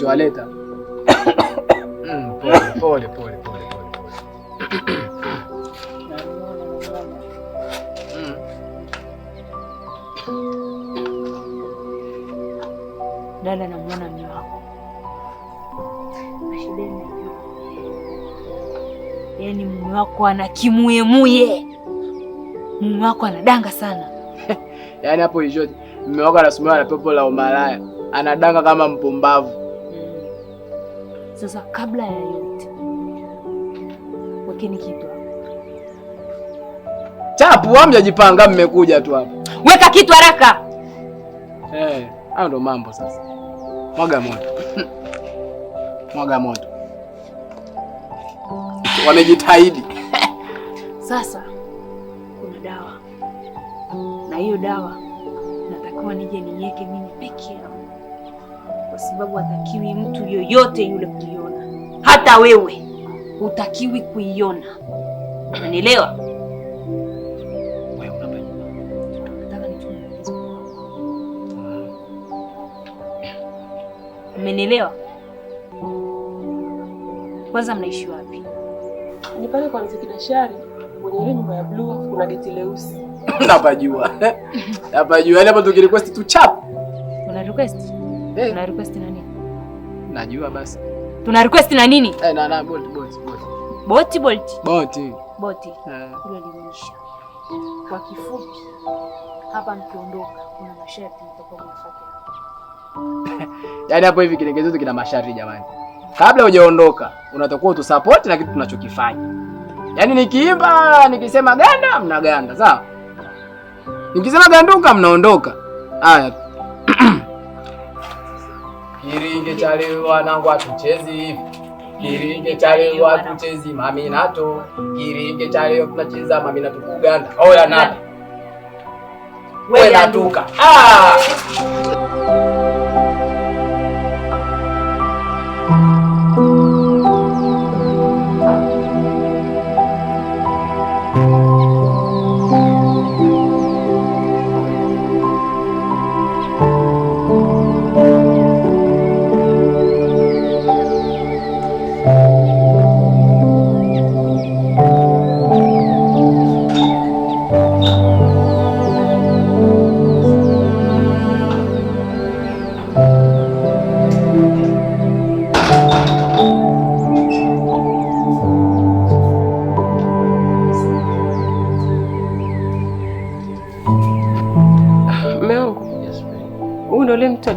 kilichowaleta. Pole. Dada, namuona mume wako. Ashideni. Yaani mume wako ana kimuyemuye. Mume wako anadanga sana. Yaani hapo hiyo mume wako anasumbuliwa na pepo la umalaya. Anadanga kama mpumbavu. Sasa kabla ya yote, wekeni kitu hapo. Chapu, hamjajipanga, mmekuja tu hapa. Weka kitu haraka. Hayo ndo mambo sasa. Mwaga moto. Mwaga moto. Wamejitahidi. Sasa kuna dawa. Na hiyo dawa natakiwa nije niweke mimi peke yangu. Kwa sababu hatakiwi mtu yoyote yule kuiona. Hata wewe hutakiwi kuiona. Unanielewa? Umenielewa? Kwanza mnaishi wapi? Ni pale kwa Mzee Kidashari, kwenye ile nyumba ya blue kuna geti leusi. Napajua. Napajua. Hapo tukirequest tu chap. Una request? Una request na nini? Najua basi. Tuna request na nini? Na bolt. Boti. Ile limeisha. Kwa kifupi, hapa mkiondoka kuna masharti mtakuwa mnafuata. Yaani hapo hivi kilengezo kina masharti jamani. Kabla hujaondoka, unatakiwa utusupport na kitu tunachokifanya. Yaani nikiimba, nikisema ganda, mnaganda, sawa? Nikisema ganduka, mnaondoka. Haya. Kiringe chale wanangu atuchezi hivi. Kiringe chale watuchezi maminato. Kiringe chale tunacheza maminato kuganda. Oya nani? Wewe natuka.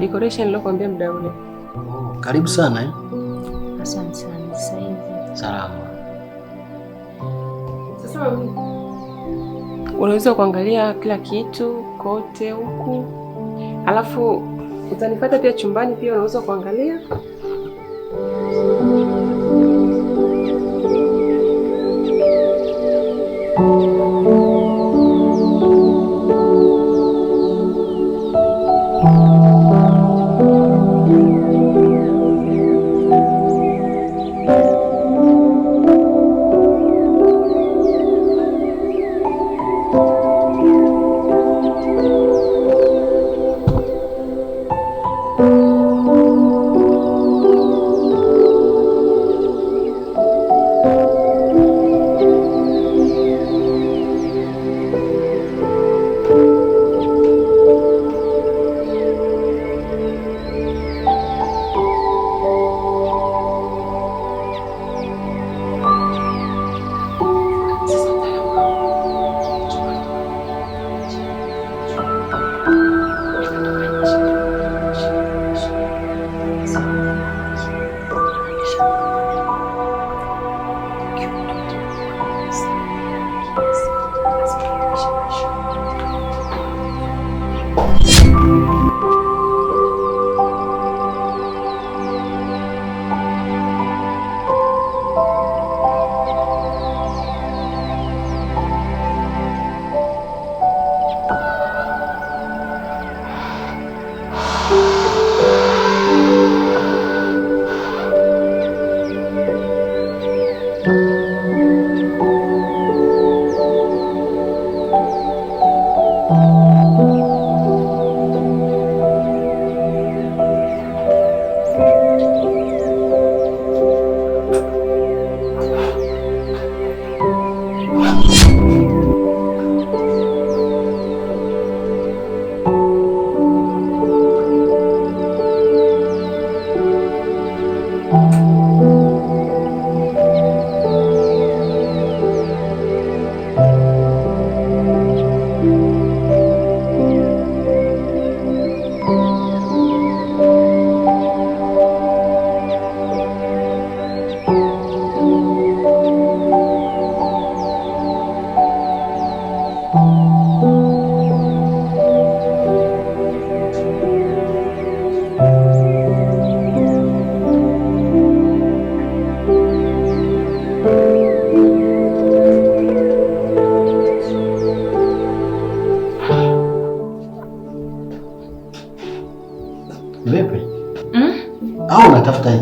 Decoration nilokuambia muda ule. Karibu sana eh. Asante sana. Sasa hivi salama. Sasa unaweza kuangalia kila kitu kote huku. Alafu utanifuata pia chumbani, pia unaweza kuangalia. Au unatafuta hii?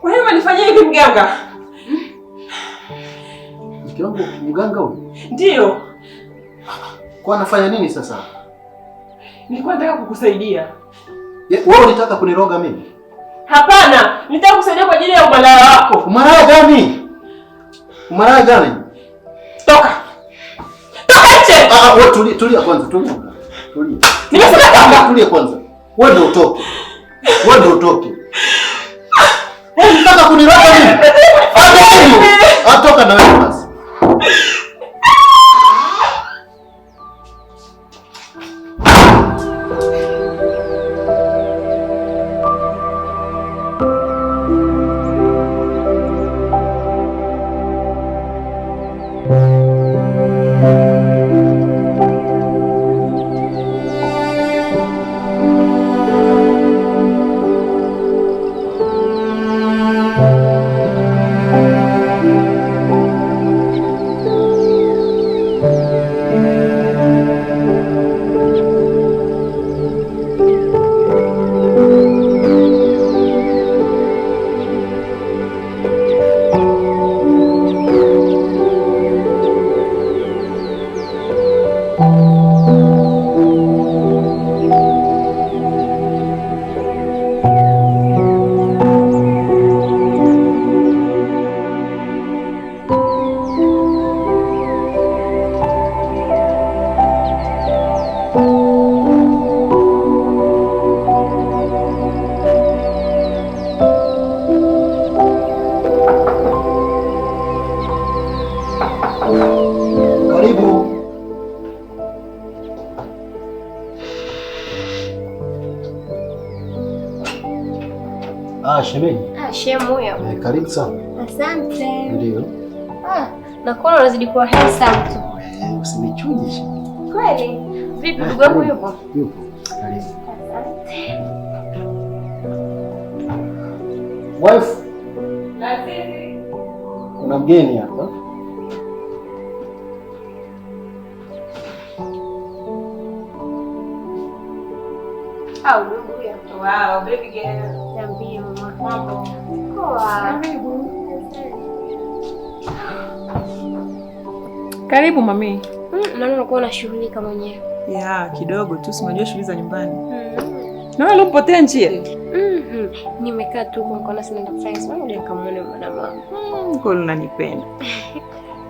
Kwa hiyo unanifanyia hivi mganga? Mke wangu mganga huyu? Ndio. Kwa anafanya nini sasa? Nilikuwa nataka kukusaidia. Wewe unataka kuniroga mimi? Hapana, nitaka kukusaidia kwa ajili ya umalaya wako. Umalaya gani? Umalaya gani? Toka. Toka nje. Wewe tulia kwanza, tulia. Nimesema toka. Tulia kwanza. Wewe ndio utoke. Wewe ndio utoke. Wewe unataka kuniroga mimi? Atoka na wewe basi. Shemeji. Shemu huyo. Karibu sana. Asante. Ndio. Nakuona unazidi kuwa handsome tu. Usinichuje shemeji. Kweli? Vipi ndugu yangu yupo? Yupo. Karibu. Asante. Wife. Kuna mgeni hapa. Ndugu huyo. Wow, baby girl. Niambie mama. Mambo. Poa. Karibu. Karibu mami. Naona unakuwa unashughulika mwenyewe. Ya, kidogo tu, si unajua shughuli za nyumbani. Na wewe ulipotea njia? Nimekaa tu kwa mkono sina kufanya. Sasa ndio nikamwona mwana mama. Kwa unanipenda.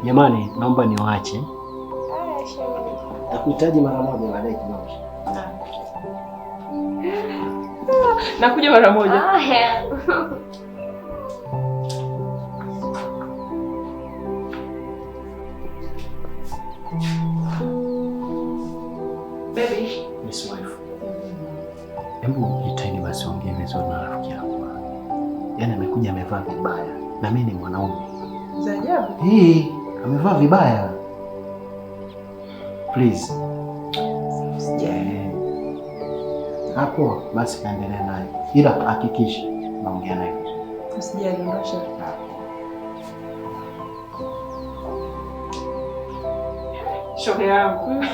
Jamani, naomba niwaache. Nakuhitaji mara moja baadaye kidogo. Nakuja mara moja. Baby. Miss wife. Hebu jitahidi basi ongea vizuri na rafiki yako. Yaani amekuja amevaa vibaya na mimi ni mwanaume. Za ajabu. Amevaa vibaya. Please. Hapo basi kaendelea naye. Ila hakikisha naongea naye. Usijali, ndosha. Shoga yangu. Mama.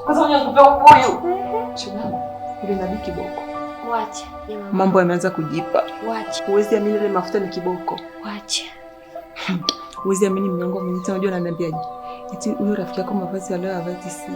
Kwanza unyo kupe huyu. Shoga yangu. Ile nabii kiboko. Wacha. Mambo yameanza kujipa. Wacha. Huwezi amini ile mafuta ni kiboko. Wacha. Huwezi amini mnyongo mwenyewe. Unajua ananiambiaje? Eti huyo rafiki yako mavazi leo havati si.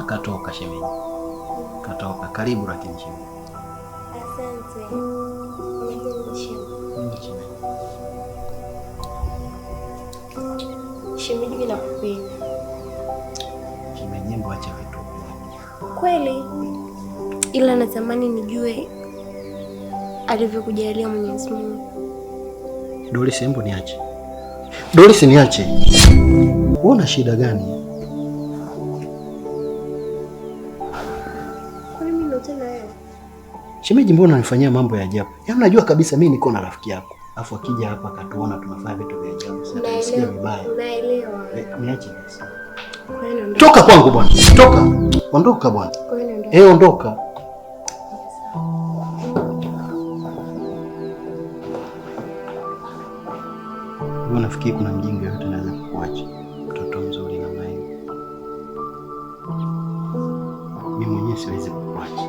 Katoka shemeji. Katoka. Karibu lakini shemeji. Asante. Shemeji, mimi nakupenda. Shemeji, acha vitu. Kweli? Ila natamani nijue alivyokujalia Mwenyezi Mungu. Doris, hebu niache. Doris, niache. Una shida gani? Kwani mimi ndo tena wewe? Shemeji, mbona unanifanyia mambo ya ajabu? Yaani unajua kabisa mimi niko na rafiki yako. Alafu akija hapa akatuona tunafanya vitu vya ajabu. Sasa nasikia vibaya. Naelewa. Niache basi. Kwani Toka kwangu bwana. Toka. Ondoka bwana. Ondoka. Nafikiri kuna mjinga yote anaweza kukuacha mtoto mzuri na mimi. Mimi mwenyewe siwezi kukuacha.